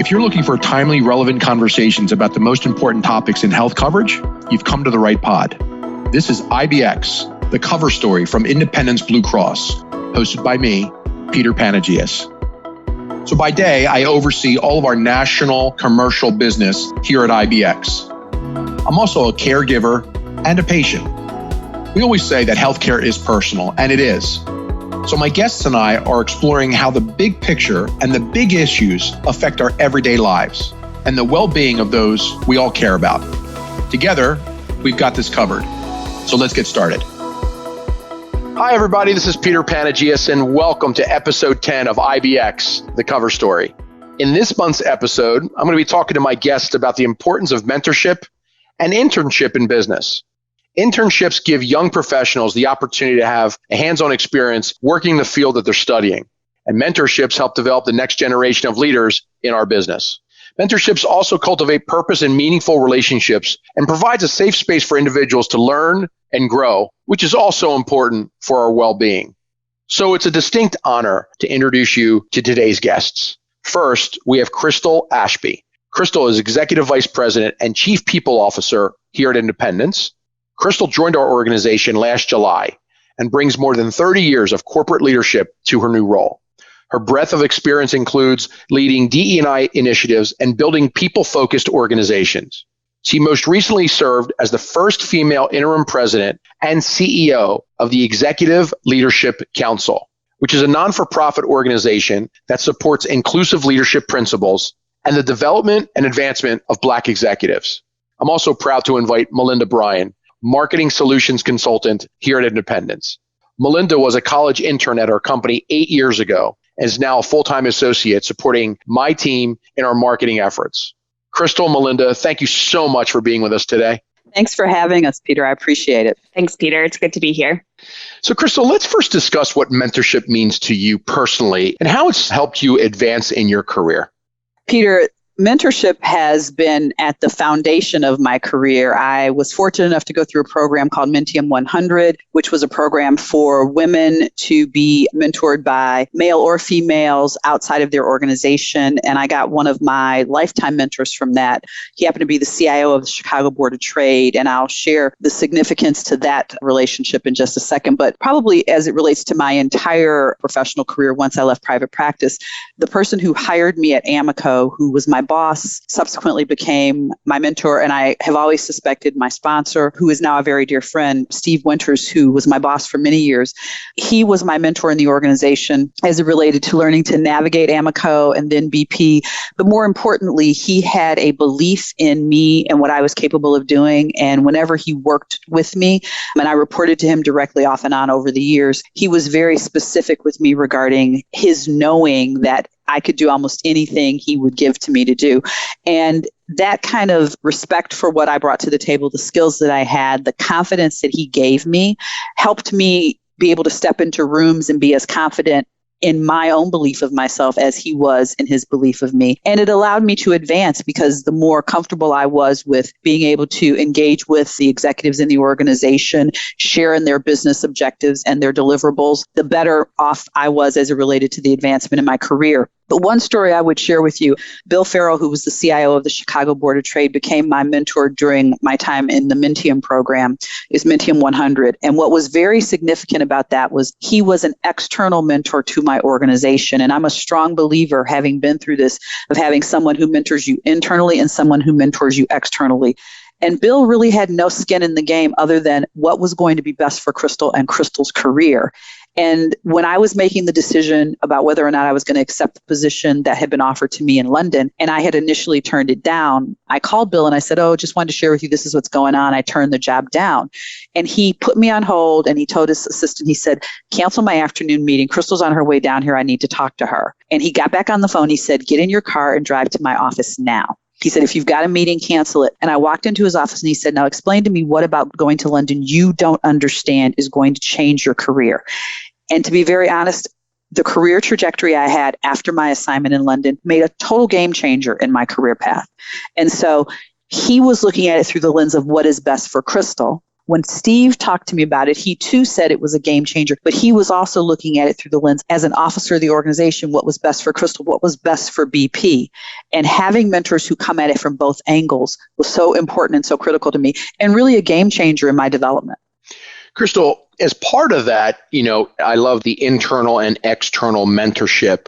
If you're looking for timely, relevant conversations about the most important topics in health coverage, you've come to the right pod. This is IBX, the cover story from Independence Blue Cross, hosted by me, Peter Panageas. So by day, I oversee all of our national commercial business here at IBX. I'm also a caregiver and a patient. We always say that healthcare is personal, and it is. So my guests and I are exploring how the big picture and the big issues affect our everyday lives and the well-being of those we all care about. Together, we've got this covered. So let's get started. Hi, everybody. This is Peter Panageas, and welcome to episode 10 of IBX, the cover story. In this month's episode, I'm going to be talking to my guests about the importance of mentorship and internship in business. Internships give young professionals the opportunity to have a hands-on experience working in the field that they're studying. And mentorships help develop the next generation of leaders in our business. Mentorships also cultivate purpose and meaningful relationships and provides a safe space for individuals to learn and grow, which is also important for our well-being. So it's a distinct honor to introduce you to today's guests. First, we have Crystal Ashby. Crystal is Executive Vice President and Chief People Officer here at Independence. Crystal joined our organization last July and brings more than 30 years of corporate leadership to her new role. Her breadth of experience includes leading DE&I initiatives and building people-focused organizations. She most recently served as the first female interim president and CEO of the Executive Leadership Council, which is a non-for-profit organization that supports inclusive leadership principles and the development and advancement of Black executives. I'm also proud to invite Melinda Bryan, Marketing Solutions Consultant here at Independence. Melinda was a college intern at our company 8 years ago and is now a full-time associate supporting my team in our marketing efforts. Crystal, Melinda, thank you so much for being with us today. Thanks for having us, Peter. I appreciate it. Thanks, Peter. It's good to be here. So, Crystal, let's first discuss what mentorship means to you personally and how it's helped you advance in your career. Peter, mentorship has been at the foundation of my career. I was fortunate enough to go through a program called Mentorships 100, which was a program for women to be mentored by male or females outside of their organization. And I got one of my lifetime mentors from that. He happened to be the CIO of the Chicago Board of Trade, and I'll share the significance to that relationship in just a second. But probably as it relates to my entire professional career, once I left private practice, the person who hired me at Amico, who was my boss, subsequently became my mentor, and I have always suspected my sponsor, who is now a very dear friend, Steve Winters, who was my boss for many years. He was my mentor in the organization as it related to learning to navigate Amico and then BP. But more importantly, he had a belief in me and what I was capable of doing. And whenever he worked with me, and I reported to him directly off and on over the years, he was very specific with me regarding his knowing that I could do almost anything he would give to me to do. And that kind of respect for what I brought to the table, the skills that I had, the confidence that he gave me, helped me be able to step into rooms and be as confident in my own belief of myself as he was in his belief of me. And it allowed me to advance because the more comfortable I was with being able to engage with the executives in the organization, share in their business objectives and their deliverables, the better off I was as it related to the advancement in my career. But one story I would share with you, Bill Farrell, who was the CIO of the Chicago Board of Trade, became my mentor during my time in the Mentorships program, is Mentorships 100. And what was very significant about that was he was an external mentor to my organization. And I'm a strong believer, having been through this, of having someone who mentors you internally and someone who mentors you externally. And Bill really had no skin in the game other than what was going to be best for Crystal and Crystal's career. And when I was making the decision about whether or not I was going to accept the position that had been offered to me in London, and I had initially turned it down, I called Bill and I said, just wanted to share with you, this is what's going on. I turned the job down. And he put me on hold and he told his assistant, he said, cancel my afternoon meeting. Crystal's on her way down here. I need to talk to her. And he got back on the phone. He said, get in your car and drive to my office now. He said, if you've got a meeting, cancel it. And I walked into his office and he said, now explain to me what about going to London you don't understand is going to change your career. And to be very honest, the career trajectory I had after my assignment in London made a total game changer in my career path. And so he was looking at it through the lens of what is best for Crystal. When Steve talked to me about it, he too said it was a game changer, but he was also looking at it through the lens as an officer of the organization, what was best for Crystal, what was best for BP. And having mentors who come at it from both angles was so important and so critical to me, and really a game changer in my development. Crystal, as part of that, I love the internal and external mentorship.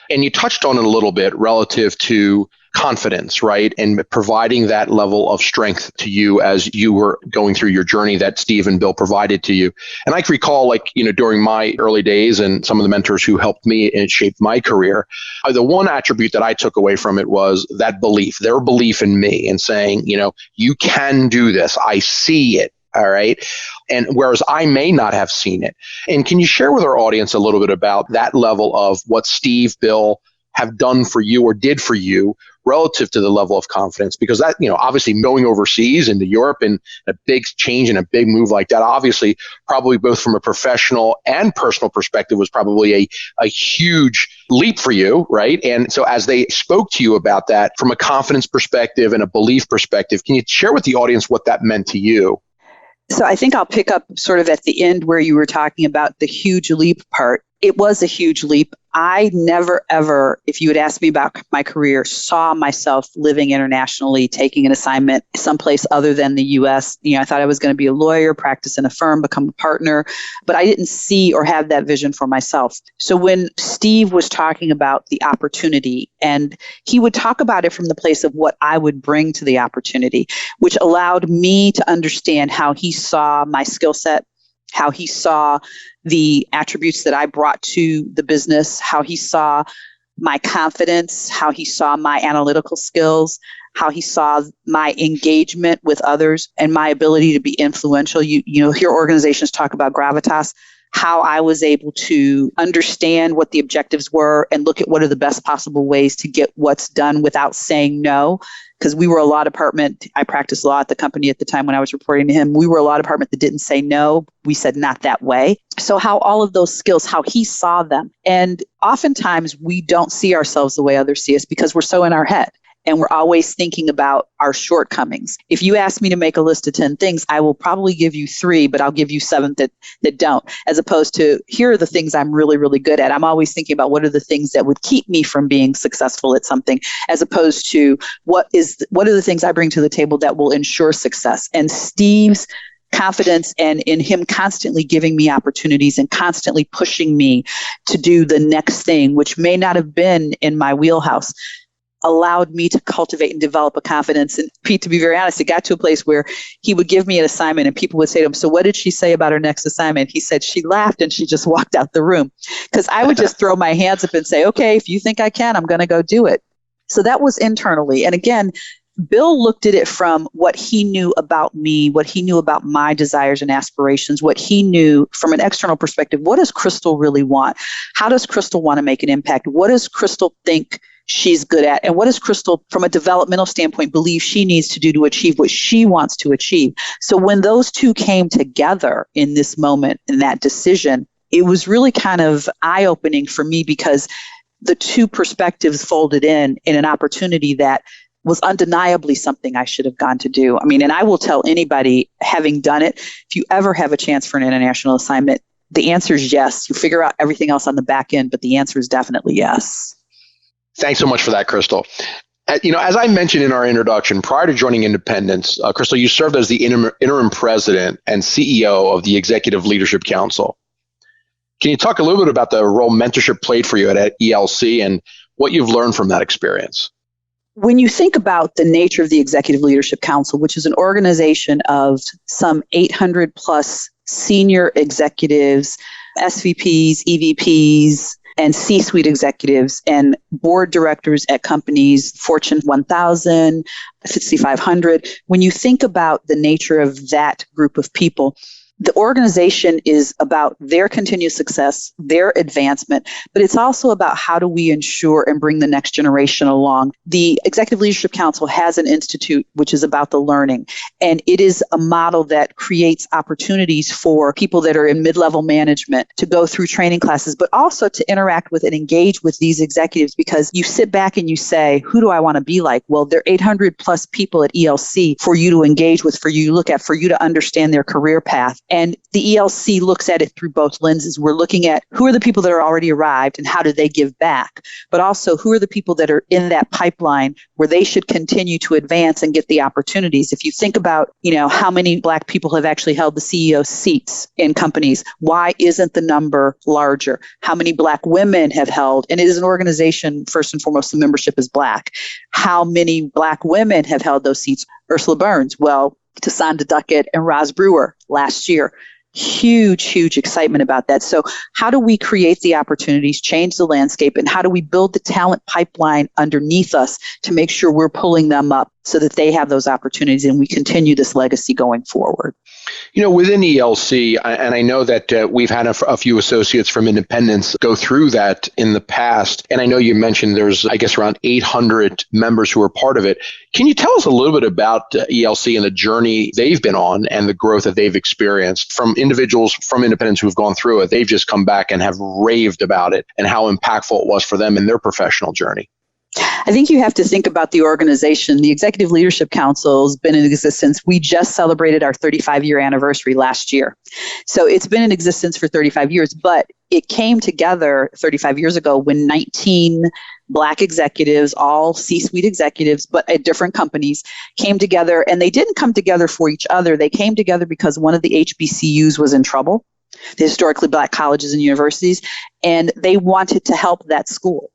And you touched on it a little bit relative to confidence, right? And providing that level of strength to you as you were going through your journey that Steve and Bill provided to you. And I can recall, during my early days and some of the mentors who helped me and shaped my career, the one attribute that I took away from it was that belief, their belief in me and saying, you can do this. I see it. All right. And whereas I may not have seen it. And can you share with our audience a little bit about that level of what Steve, Bill have done for you or did for you relative to the level of confidence? Because that, obviously going overseas into Europe and a big change and a big move like that, obviously probably both from a professional and personal perspective was probably a huge leap for you, right? And so as they spoke to you about that from a confidence perspective and a belief perspective, can you share with the audience what that meant to you? So I think I'll pick up sort of at the end where you were talking about the huge leap part. It was a huge leap. I never, ever, if you had asked me about my career, saw myself living internationally, taking an assignment someplace other than the U.S. I thought I was going to be a lawyer, practice in a firm, become a partner, but I didn't see or have that vision for myself. So when Steve was talking about the opportunity, and he would talk about it from the place of what I would bring to the opportunity, which allowed me to understand how he saw my skill set, how he saw the attributes that I brought to the business, how he saw my confidence, how he saw my analytical skills, how he saw my engagement with others and my ability to be influential. You hear organizations talk about gravitas, how I was able to understand what the objectives were and look at what are the best possible ways to get what's done without saying no. Because we were a law department. I practiced law at the company at the time when I was reporting to him. We were a law department that didn't say no. We said not that way. So how all of those skills, how he saw them. And oftentimes we don't see ourselves the way others see us because we're so in our head. And we're always thinking about our shortcomings. If you ask me to make a list of 10 things, I will probably give you 3, but I'll give you 7 that don't, as opposed to here are the things I'm really, really good at. I'm always thinking about what are the things that would keep me from being successful at something, as opposed to what are the things I bring to the table that will ensure success. And Steve's confidence and in him constantly giving me opportunities and constantly pushing me to do the next thing, which may not have been in my wheelhouse, allowed me to cultivate and develop a confidence. And Pete, to be very honest, it got to a place where he would give me an assignment and people would say to him, so what did she say about her next assignment? He said, she laughed and she just walked out the room. Because I would just throw my hands up and say, okay, if you think I can, I'm going to go do it. So that was internally. And again, Bill looked at it from what he knew about me, what he knew about my desires and aspirations, what he knew from an external perspective. What does Crystal really want? How does Crystal want to make an impact? What does Crystal think she's good at? And what does Crystal, from a developmental standpoint, believe she needs to do to achieve what she wants to achieve? So when those two came together in this moment, in that decision, it was really kind of eye-opening for me because the two perspectives folded in an opportunity that was undeniably something I should have gone to do. I mean, and I will tell anybody, having done it, if you ever have a chance for an international assignment, the answer is yes. You figure out everything else on the back end, but the answer is definitely yes. Thanks so much for that, Crystal. As I mentioned in our introduction, prior to joining Independence, Crystal, you served as the interim president and CEO of the Executive Leadership Council. Can you talk a little bit about the role mentorship played for you at ELC and what you've learned from that experience? When you think about the nature of the Executive Leadership Council, which is an organization of some 800 plus senior executives, SVPs, EVPs, and C-suite executives and board directors at companies, Fortune 1000, 5,500. When you think about the nature of that group of people, the organization is about their continued success, their advancement, but it's also about how do we ensure and bring the next generation along. The Executive Leadership Council has an institute which is about the learning, and it is a model that creates opportunities for people that are in mid-level management to go through training classes, but also to interact with and engage with these executives, because you sit back and you say, who do I want to be like? Well, there are 800 plus people at ELC for you to engage with, for you to look at, for you to understand their career path. And the ELC looks at it through both lenses. We're looking at who are the people that are already arrived and how do they give back, but also who are the people that are in that pipeline where they should continue to advance and get the opportunities. If you think about, how many Black people have actually held the CEO seats in companies, why isn't the number larger? How many Black women have held, and it is an organization, first and foremost, the membership is Black. How many Black women have held those seats? Ursula Burns, Tasanda Duckett and Roz Brewer last year. Huge excitement about that. So how do we create the opportunities, change the landscape, and how do we build the talent pipeline underneath us to make sure we're pulling them up so that they have those opportunities and we continue this legacy going forward? Within ELC, and I know that we've had a few associates from independents go through that in the past. And I know you mentioned there's, I guess, around 800 members who are part of it. Can you tell us a little bit about ELC and the journey they've been on and the growth that they've experienced from individuals from independents who've gone through it? They've just come back and have raved about it and how impactful it was for them in their professional journey. I think you have to think about the organization. The Executive Leadership Council has been in existence. We just celebrated our 35-year anniversary last year. So it's been in existence for 35 years, but it came together 35 years ago when 19 Black executives, all C-suite executives, but at different companies, came together. And they didn't come together for each other. They came together because one of the HBCUs was in trouble, the historically Black colleges and universities, and they wanted to help that school.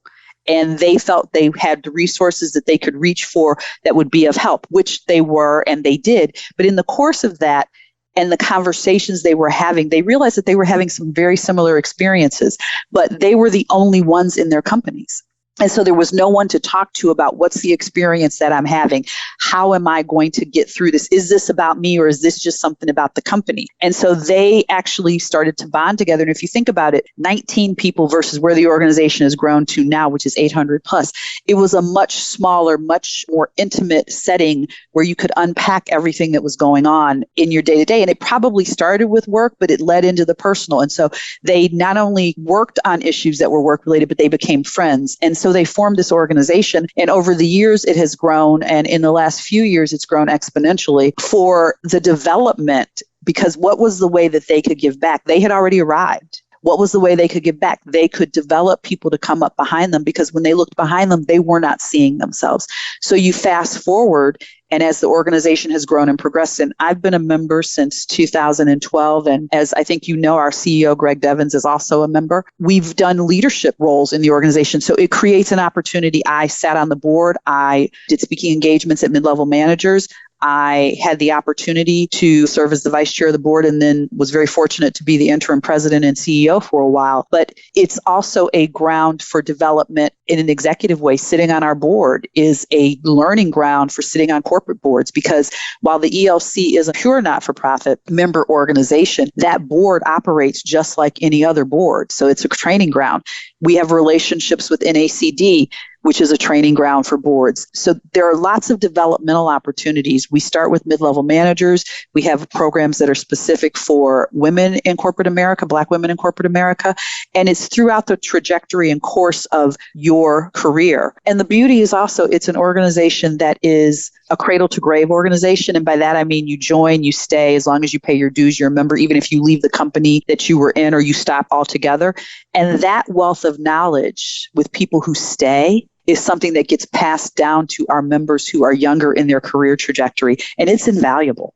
And they felt they had the resources that they could reach for that would be of help, which they were, and they did. But in the course of that and the conversations they were having, they realized that they were having some very similar experiences, but they were the only ones in their companies. And so there was no one to talk to about what's the experience that I'm having? How am I going to get through this? Is this about me or is this just something about the company? And so they actually started to bond together. And if you think about it, 19 people versus where the organization has grown to now, which is 800 plus, it was a much smaller, much more intimate setting where you could unpack everything that was going on in your day to day. And it probably started with work, but it led into the personal. And so they not only worked on issues that were work related, but they became friends. And so they formed this organization, and over the years it has grown, and in the last few years it's grown exponentially for the development, because what was the way that they could give back? They had already arrived. What was the way they could give back? They could develop people to come up behind them, because when they looked behind them, they were not seeing themselves. So you fast forward, and as the organization has grown and progressed, and I've been a member since 2012, and as I think you know, our CEO, Greg Devins, is also a member. We've done leadership roles in the organization, so it creates an opportunity. I sat on the board. I did speaking engagements at mid-level managers. I had the opportunity to serve as the vice chair of the board, and then was very fortunate to be the interim president and CEO for a while. But it's also a ground for development in an executive way. Sitting on our board is a learning ground for sitting on corporate boards, because while the ELC is a pure not-for-profit member organization, that board operates just like any other board. So it's a training ground. We have relationships with NACD, which is a training ground for boards. So there are lots of developmental opportunities. We start with mid-level managers. We have programs that are specific for women in corporate America, Black women in corporate America. And it's throughout the trajectory and course of your career. And the beauty is also, it's an organization that is a cradle to grave organization. And by that, I mean you join, you stay, as long as you pay your dues, you're a member, even if you leave the company that you were in or you stop altogether. And that wealth of knowledge with people who stay is something that gets passed down to our members who are younger in their career trajectory. And it's invaluable.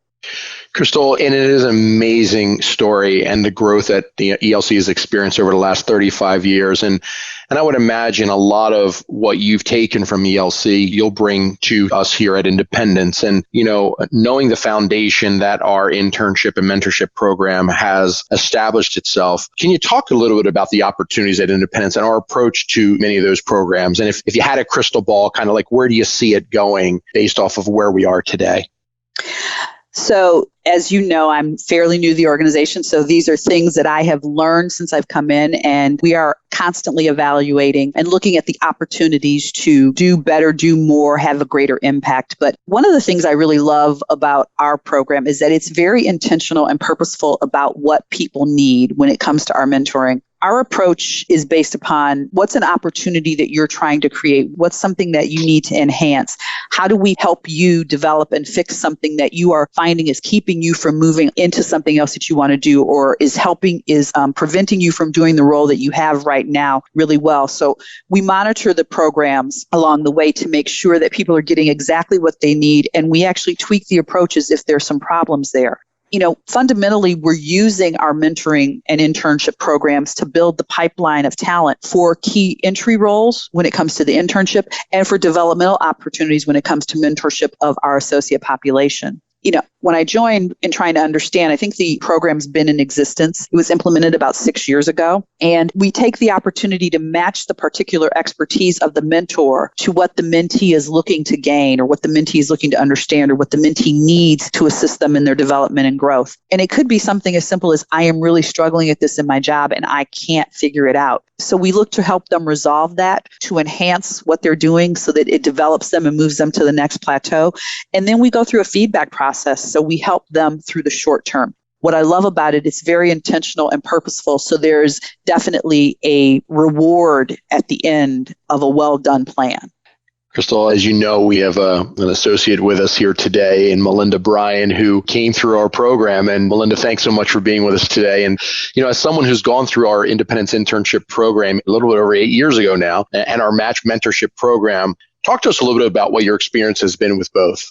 Crystal, and it is an amazing story and the growth that the ELC has experienced over the last 35 years. And I would imagine a lot of what you've taken from ELC, you'll bring to us here at Independence. And, knowing the foundation that our internship and mentorship program has established itself, can you talk a little bit about the opportunities at Independence and our approach to many of those programs? And if you had a crystal ball, kind of like, where do you see it going based off of where we are today? So as you know, I'm fairly new to the organization. So these are things that I have learned since I've come in, and we are constantly evaluating and looking at the opportunities to do better, do more, have a greater impact. But one of the things I really love about our program is that it's very intentional and purposeful about what people need when it comes to our mentoring. Our approach is based upon what's an opportunity that you're trying to create? What's something that you need to enhance? How do we help you develop and fix something that you are finding is keeping you from moving into something else that you want to do, or is preventing you from doing the role that you have right now really well? So we monitor the programs along the way to make sure that people are getting exactly what they need. And we actually tweak the approaches if there's some problems there. Fundamentally, we're using our mentoring and internship programs to build the pipeline of talent for key entry roles when it comes to the internship and for developmental opportunities when it comes to mentorship of our associate population. When I joined in trying to understand, I think the program's been in existence. It was implemented about 6 years ago. And we take the opportunity to match the particular expertise of the mentor to what the mentee is looking to gain, or what the mentee is looking to understand, or what the mentee needs to assist them in their development and growth. And it could be something as simple as, I am really struggling at this in my job and I can't figure it out. So we look to help them resolve that, to enhance what they're doing so that it develops them and moves them to the next plateau. And then we go through a feedback process. So we help them through the short term. What I love about it, it's very intentional and purposeful. So there's definitely a reward at the end of a well-done plan. Crystal, as you know, we have an associate with us here today, and Melinda Bryan, who came through our program. And Melinda, thanks so much for being with us today. And, as someone who's gone through our Independence Internship Program a little bit over 8 years ago now, and our Match Mentorship Program, talk to us a little bit about what your experience has been with both.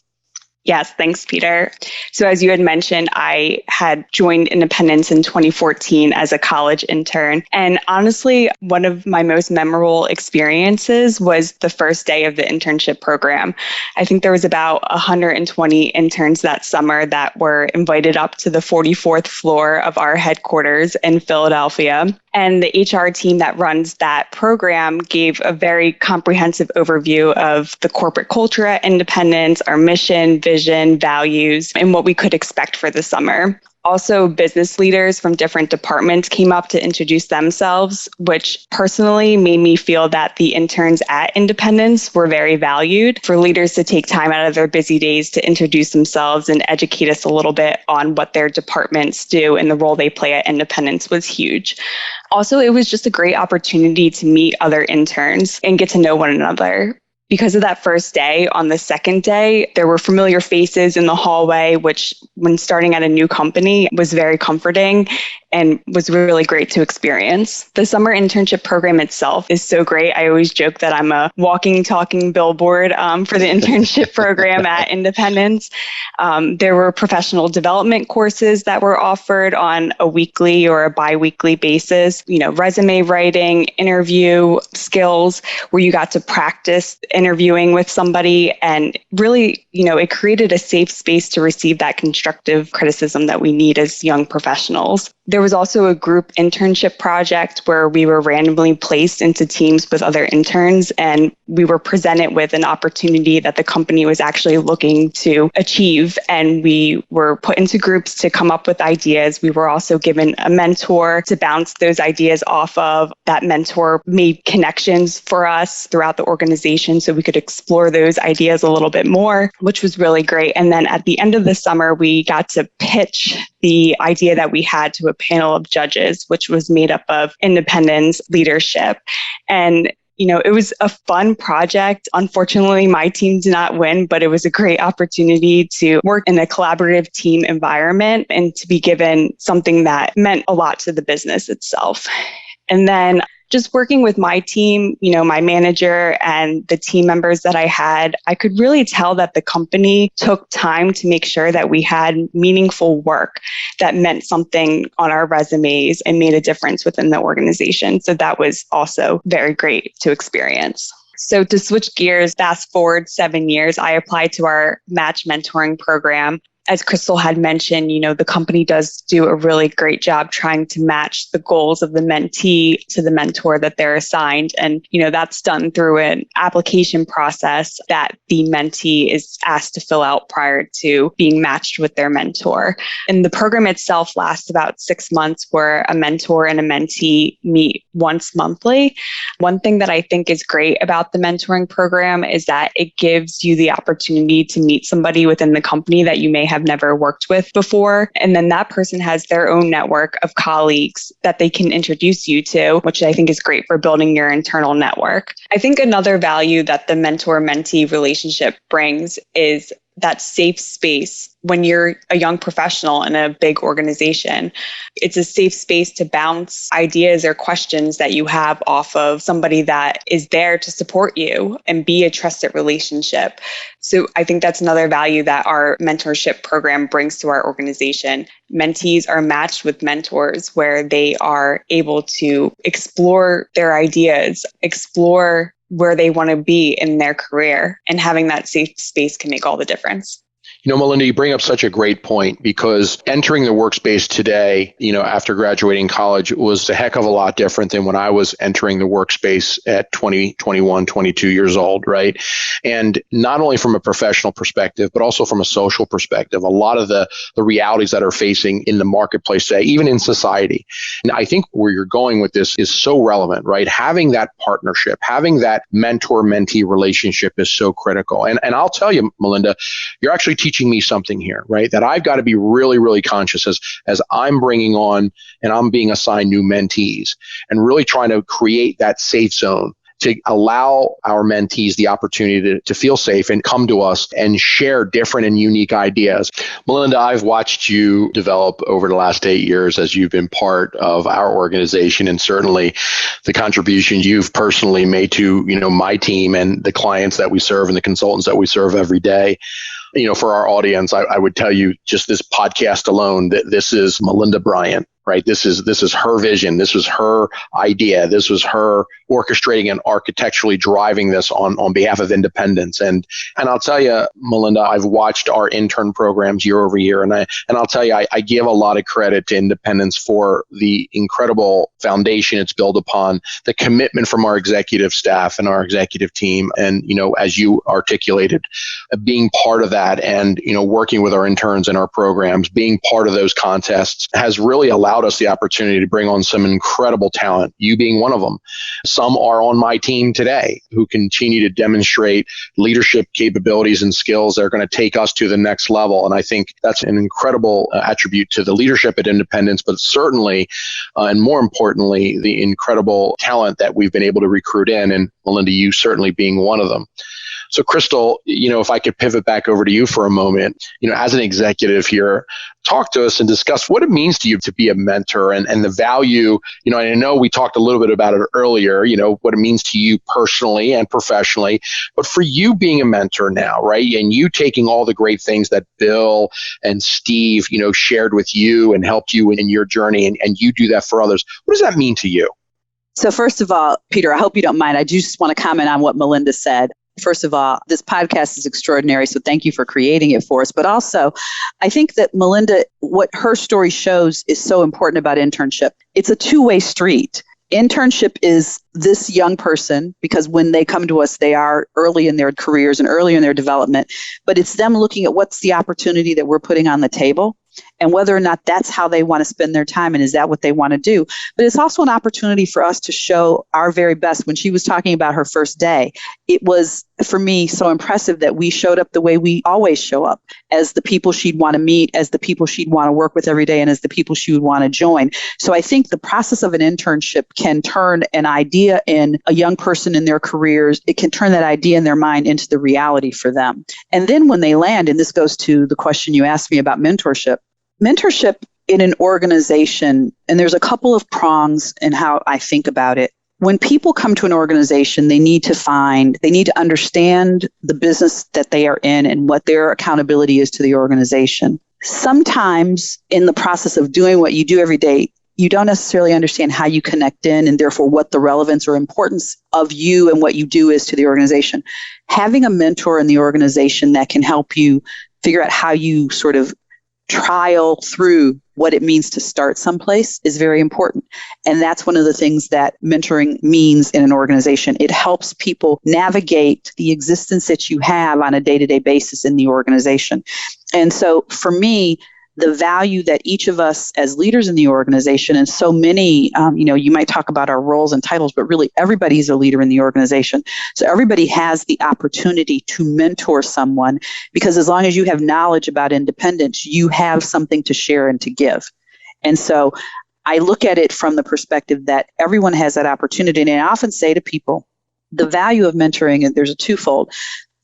Yes, thanks, Peter. So as you had mentioned, I had joined Independence in 2014 as a college intern. And honestly, one of my most memorable experiences was the first day of the internship program. I think there was about 120 interns that summer that were invited up to the 44th floor of our headquarters in Philadelphia. And the HR team that runs that program gave a very comprehensive overview of the corporate culture at Independence, our mission, vision, values, and what we could expect for the summer. Also, business leaders from different departments came up to introduce themselves, which personally made me feel that the interns at Independence were very valued. For leaders to take time out of their busy days to introduce themselves and educate us a little bit on what their departments do and the role they play at Independence was huge. Also, it was just a great opportunity to meet other interns and get to know one another. Because of that first day, on the second day, there were familiar faces in the hallway, which when starting at a new company was very comforting and was really great to experience. The summer internship program itself is so great. I always joke that I'm a walking, talking billboard for the internship program at Independence. There were professional development courses that were offered on a weekly or a bi-weekly basis, resume writing, interview skills, where you got to practice interviewing with somebody, and really, it created a safe space to receive that constructive criticism that we need as young professionals. There was also a group internship project where we were randomly placed into teams with other interns, and we were presented with an opportunity that the company was actually looking to achieve. And we were put into groups to come up with ideas. We were also given a mentor to bounce those ideas off of. That mentor made connections for us throughout the organization so we could explore those ideas a little bit more, which was really great. And then at the end of the summer, we got to pitch the idea that we had to a panel of judges, which was made up of Independence leadership. And it was a fun project. Unfortunately, my team did not win, but it was a great opportunity to work in a collaborative team environment and to be given something that meant a lot to the business itself. And then just working with my team, my manager and the team members that I had, I could really tell that the company took time to make sure that we had meaningful work that meant something on our resumes and made a difference within the organization. So that was also very great to experience. So to switch gears, fast forward 7 years, I applied to our Match mentoring program. as Crystal had mentioned, the company does do a really great job trying to match the goals of the mentee to the mentor that they're assigned. And, that's done through an application process that the mentee is asked to fill out prior to being matched with their mentor. And the program itself lasts about 6 months, where a mentor and a mentee meet once monthly. One thing that I think is great about the mentoring program is that it gives you the opportunity to meet somebody within the company that you may have never worked with before. And then that person has their own network of colleagues that they can introduce you to, which I think is great for building your internal network. I think another value that the mentor-mentee relationship brings is that safe space. When you're a young professional in a big organization, it's a safe space to bounce ideas or questions that you have off of somebody that is there to support you and be a trusted relationship. So I think that's another value that our mentorship program brings to our organization. Mentees are matched with mentors where they are able to explore their ideas, explore where they want to be in their career, and having that safe space can make all the difference. Melinda, you bring up such a great point, because entering the workspace today, after graduating college, was a heck of a lot different than when I was entering the workspace at 20, 21, 22 years old, right? And not only from a professional perspective, but also from a social perspective, a lot of the realities that are facing in the marketplace today, even in society. And I think where you're going with this is so relevant, right? Having that partnership, having that mentor-mentee relationship is so critical. And I'll tell you, Melinda, you're actually teaching me something here, right? That I've got to be really, really conscious as I'm bringing on and I'm being assigned new mentees, and really trying to create that safe zone to allow our mentees the opportunity to feel safe and come to us and share different and unique ideas. Melinda, I've watched you develop over the last 8 years as you've been part of our organization, and certainly the contributions you've personally made to, my team and the clients that we serve and the consultants that we serve every day. For our audience, I would tell you, just this podcast alone, that this is Melinda Bryan, right? This is her vision. This was her idea. This was her orchestrating and architecturally driving this on behalf of independents. And I'll tell you, Melinda, I've watched our intern programs year over year, and I'll tell you, I give a lot of credit to independents for the incredible foundation it's built upon, the commitment from our executive staff and our executive team, and as you articulated, being part of that, and working with our interns in our programs, being part of those contests has really allowed us the opportunity to bring on some incredible talent, you being one of them. Some are on my team today who continue to demonstrate leadership capabilities and skills that are going to take us to the next level. And I think that's an incredible attribute to the leadership at Independence, but certainly, and more importantly, the incredible talent that we've been able to recruit in, and Melinda, you certainly being one of them. So Crystal, if I could pivot back over to you for a moment, as an executive here, talk to us and discuss what it means to you to be a mentor, and the value, and I know we talked a little bit about it earlier, what it means to you personally and professionally, but for you being a mentor now, right? And you taking all the great things that Bill and Steve, shared with you and helped you in your journey, and you do that for others. What does that mean to you? So first of all, Peter, I hope you don't mind. I just want to comment on what Melinda said. First of all, this podcast is extraordinary, so thank you for creating it for us. But also, I think that Melinda, what her story shows is so important about internship. It's a two-way street. Internship is this young person, because when they come to us, they are early in their careers and early in their development, but it's them looking at what's the opportunity that we're putting on the table, and whether or not that's how they want to spend their time, and is that what they want to do. But it's also an opportunity for us to show our very best. When she was talking about her first day, it was, for me, so impressive that we showed up the way we always show up, as the people she'd want to meet, as the people she'd want to work with every day, and as the people she would want to join. So I think the process of an internship can turn an idea in a young person in their careers. It can turn that idea in their mind into the reality for them. And then when they land, and this goes to the question you asked me about mentorship in an organization, and there's a couple of prongs in how I think about it. When people come to an organization, they need to understand the business that they are in and what their accountability is to the organization. Sometimes in the process of doing what you do every day, you don't necessarily understand how you connect in, and therefore what the relevance or importance of you and what you do is to the organization. Having a mentor in the organization that can help you figure out how you sort of trial through what it means to start someplace is very important. And that's one of the things that mentoring means in an organization. It helps people navigate the existence that you have on a day-to-day basis in the organization. And so for me, the value that each of us as leaders in the organization, and so many, you might talk about our roles and titles, but really everybody's a leader in the organization. So everybody has the opportunity to mentor someone, because as long as you have knowledge about independence, you have something to share and to give. And so I look at it from the perspective that everyone has that opportunity. And I often say to people, the value of mentoring, and there's a twofold.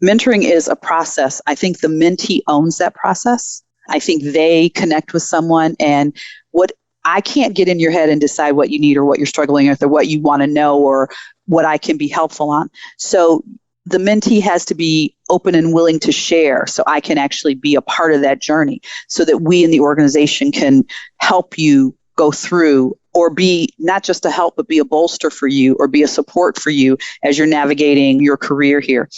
Mentoring is a process. I think the mentee owns that process. I think they connect with someone, and what I can't get in your head and decide what you need or what you're struggling with or what you want to know or what I can be helpful on. So the mentee has to be open and willing to share, so I can actually be a part of that journey, so that we in the organization can help you go through, or be not just a help, but be a bolster for you or be a support for you as you're navigating your career here.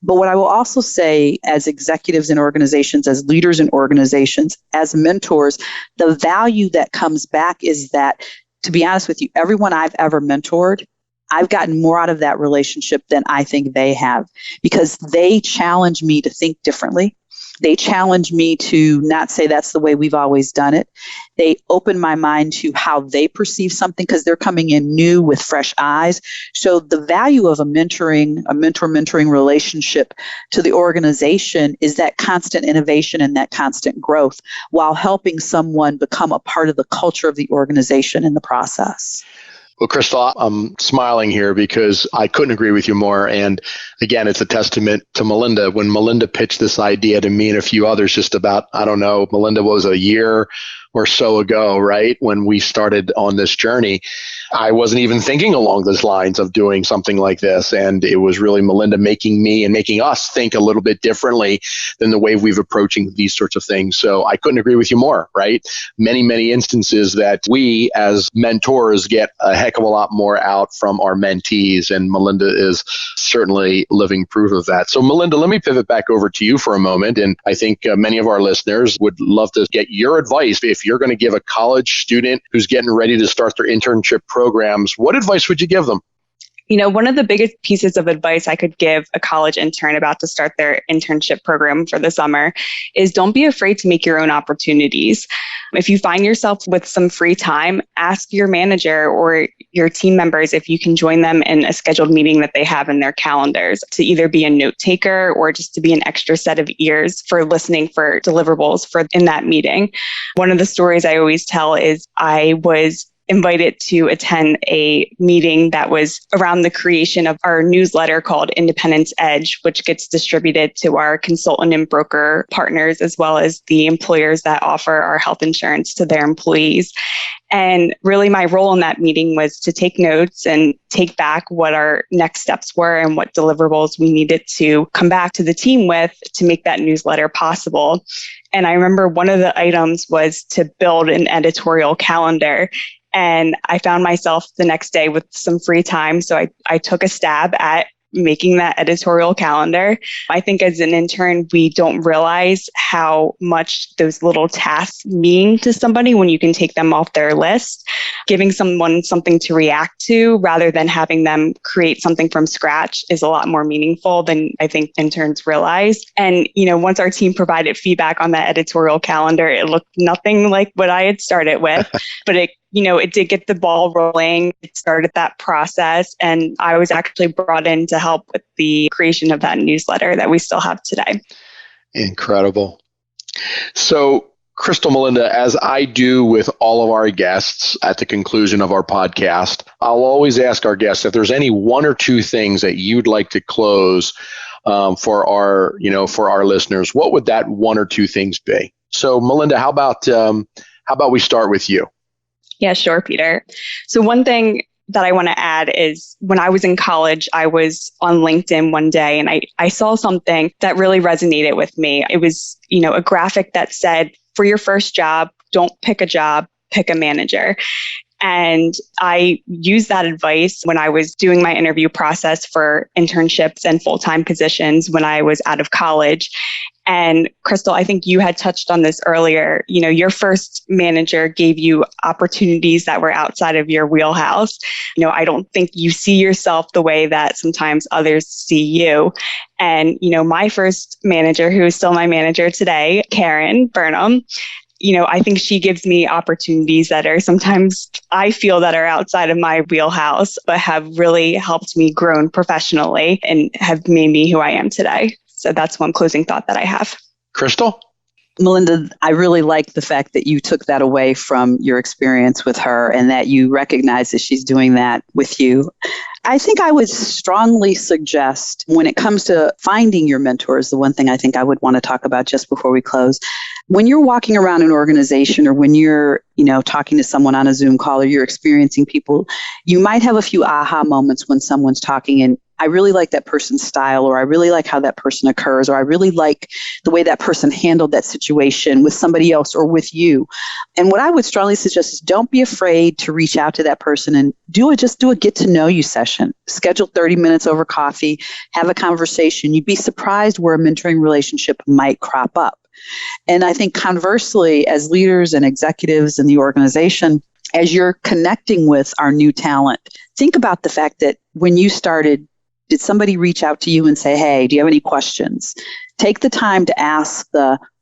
But what I will also say, as executives in organizations, as leaders in organizations, as mentors, the value that comes back is that, to be honest with you, everyone I've ever mentored, I've gotten more out of that relationship than I think they have, because they challenge me to think differently. They challenge me to not say that's the way we've always done it. They open my mind to how they perceive something, because they're coming in new with fresh eyes. So the value of a mentor-mentoring relationship to the organization is that constant innovation and that constant growth, while helping someone become a part of the culture of the organization in the process. Well, Crystal, I'm smiling here because I couldn't agree with you more. And again, it's a testament to Melinda. When Melinda pitched this idea to me and a few others just about, Melinda was a year or so ago, right? When we started on this journey, I wasn't even thinking along those lines of doing something like this. And it was really Melinda making me and making us think a little bit differently than the way we've approaching these sorts of things. So I couldn't agree with you more, right? Many, many instances that we as mentors get a heck of a lot more out from our mentees. And Melinda is certainly living proof of that. So Melinda, let me pivot back over to you for a moment. And I think many of our listeners would love to get your advice. If you're going to give a college student who's getting ready to start their internship programs, what advice would you give them? One of the biggest pieces of advice I could give a college intern about to start their internship program for the summer is don't be afraid to make your own opportunities. If you find yourself with some free time, ask your manager or your team members if you can join them in a scheduled meeting that they have in their calendars, to either be a note taker or just to be an extra set of ears for listening for deliverables for in that meeting. One of the stories I always tell is I was invited to attend a meeting that was around the creation of our newsletter called Independence Edge, which gets distributed to our consultant and broker partners, as well as the employers that offer our health insurance to their employees. And really my role in that meeting was to take notes and take back what our next steps were and what deliverables we needed to come back to the team with to make that newsletter possible. And I remember one of the items was to build an editorial calendar. And I found myself the next day with some free time. So I took a stab at making that editorial calendar. I think as an intern, we don't realize how much those little tasks mean to somebody when you can take them off their list. Giving someone something to react to rather than having them create something from scratch is a lot more meaningful than I think interns realize. And, once our team provided feedback on that editorial calendar, it looked nothing like what I had started with, but it did get the ball rolling. It started that process. And I was actually brought in to help with the creation of that newsletter that we still have today. Incredible. So, Crystal, Melinda, as I do with all of our guests at the conclusion of our podcast, I'll always ask our guests if there's any one or two things that you'd like to close for our listeners. What would that one or two things be? So, Melinda, how about we start with you? Yeah, sure, Peter. So one thing that I want to add is when I was in college, I was on LinkedIn one day and I saw something that really resonated with me. It was, a graphic that said, for your first job, don't pick a job, pick a manager. And I used that advice when I was doing my interview process for internships and full-time positions when I was out of college. And Crystal, I think you had touched on this earlier. Your first manager gave you opportunities that were outside of your wheelhouse. I don't think you see yourself the way that sometimes others see you. And, my first manager, who is still my manager today, Karen Burnham, I think she gives me opportunities that are sometimes I feel that are outside of my wheelhouse, but have really helped me grow professionally and have made me who I am today. So that's one closing thought that I have. Crystal? Melinda, I really like the fact that you took that away from your experience with her and that you recognize that she's doing that with you. I think I would strongly suggest when it comes to finding your mentors, the one thing I think I would want to talk about just before we close, when you're walking around an organization or when you're, talking to someone on a Zoom call or you're experiencing people, you might have a few aha moments when someone's talking and I really like that person's style, or I really like how that person occurs, or I really like the way that person handled that situation with somebody else or with you. And what I would strongly suggest is don't be afraid to reach out to that person and just do a get to know you session. Schedule 30 minutes over coffee, have a conversation. You'd be surprised where a mentoring relationship might crop up. And I think conversely, as leaders and executives in the organization, as you're connecting with our new talent, think about the fact that when you started, did somebody reach out to you and say, hey, do you have any questions? Take the time to ask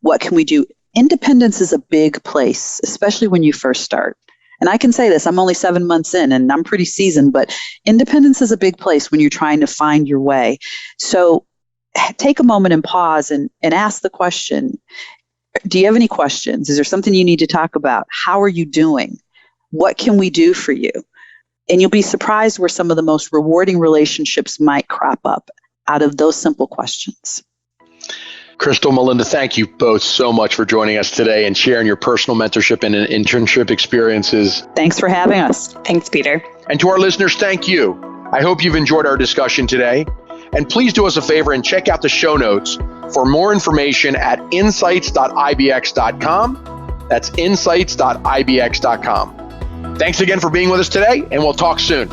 what can we do? Independence is a big place, especially when you first start. And I can say this, I'm only 7 months in and I'm pretty seasoned, but independence is a big place when you're trying to find your way. So take a moment and pause and ask the question, do you have any questions? Is there something you need to talk about? How are you doing? What can we do for you? And you'll be surprised where some of the most rewarding relationships might crop up out of those simple questions. Crystal, Melinda, thank you both so much for joining us today and sharing your personal mentorship and internship experiences. Thanks for having us. Thanks, Peter. And to our listeners, thank you. I hope you've enjoyed our discussion today. And please do us a favor and check out the show notes for more information at insights.ibx.com. That's insights.ibx.com. Thanks again for being with us today, and we'll talk soon.